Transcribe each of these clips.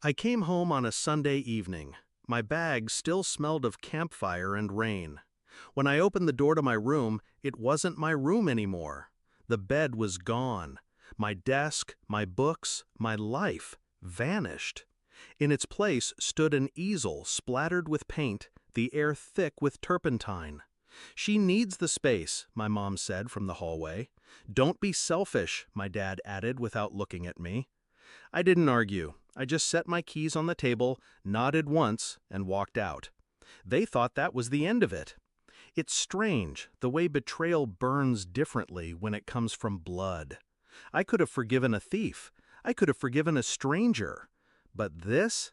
I came home on a Sunday evening. My bag still smelled of campfire and rain. When I opened the door to my room, it wasn't my room anymore. The bed was gone. My desk, my books, my life vanished. In its place stood an easel splattered with paint, the air thick with turpentine. "She needs the space," my mom said from the hallway. "Don't be selfish," my dad added without looking at me. I didn't argue. I just set my keys on the table, nodded once, and walked out. They thought that was the end of it. It's strange, the way betrayal burns differently when it comes from blood. I could have forgiven a thief. I could have forgiven a stranger. But this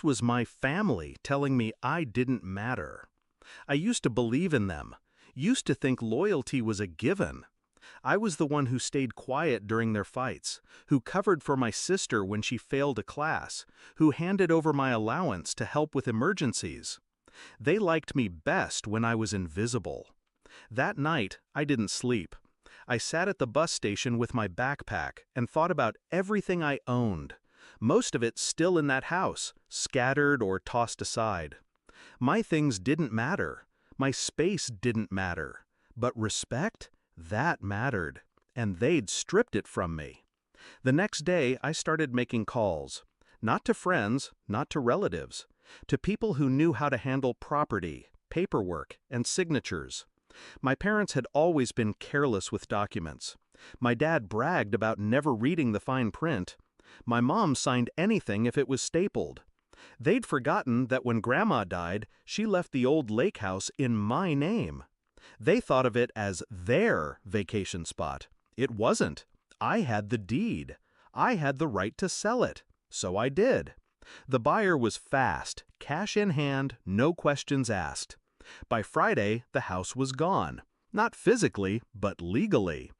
was my family telling me I didn't matter. I used to believe in them, used to think loyalty was a given. I was the one who stayed quiet during their fights, who covered for my sister when she failed a class, who handed over my allowance to help with emergencies. They liked me best when I was invisible. That night, I didn't sleep. I sat at the bus station with my backpack and thought about everything I owned. Most of it still in that house, scattered or tossed aside. My things didn't matter. My space didn't matter. But respect? That mattered. And they'd stripped it from me. The next day, I started making calls. Not to friends, not to relatives. To people who knew how to handle property, paperwork, and signatures. My parents had always been careless with documents. My dad bragged about never reading the fine print. My mom signed anything if it was stapled. They'd forgotten that when Grandma died, she left the old lake house in my name. They thought of it as their vacation spot. It wasn't. I had the deed. I had the right to sell it. So I did. The buyer was fast, cash in hand, no questions asked. By Friday, the house was gone. Not physically, but legally.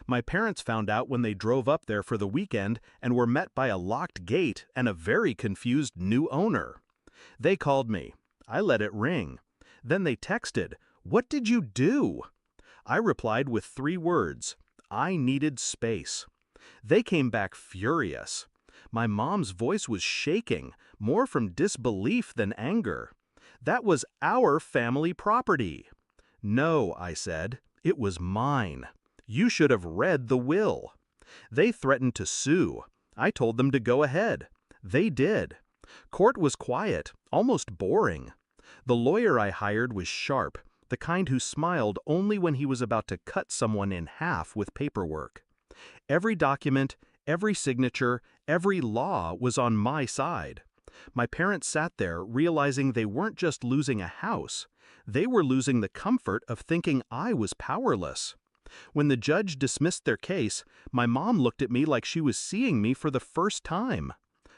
My parents found out when they drove up there for the weekend and were met by a locked gate and a very confused new owner. They called me. I let it ring. Then they texted, "What did you do?" I replied with 3 words. I needed space. They came back furious. My mom's voice was shaking, more from disbelief than anger. That was our family property. "No," I said, "it was mine. You should have read the will." They threatened to sue. I told them to go ahead. They did. Court was quiet, almost boring. The lawyer I hired was sharp, the kind who smiled only when he was about to cut someone in half with paperwork. Every document, every signature, every law was on my side. My parents sat there realizing they weren't just losing a house. They were losing the comfort of thinking I was powerless. When the judge dismissed their case, my mom looked at me like she was seeing me for the first time.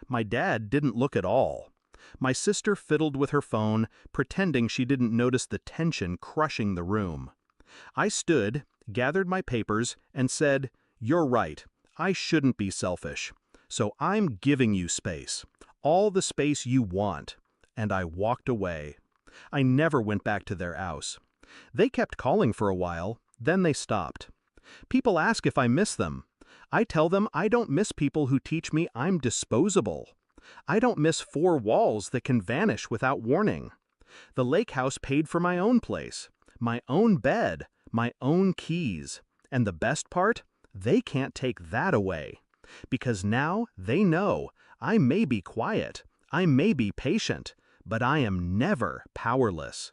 My dad didn't look at all. My sister fiddled with her phone, pretending she didn't notice the tension crushing the room. I stood, gathered my papers, and said, "You're right. I shouldn't be selfish. So I'm giving you space. All the space you want." And I walked away. I never went back to their house. They kept calling for a while, then they stopped. People ask if I miss them. I tell them I don't miss people who teach me I'm disposable. I don't miss 4 walls that can vanish without warning. The lake house paid for my own place, my own bed, my own keys. And the best part? They can't take that away. Because now they know I may be quiet, I may be patient, but I am never powerless.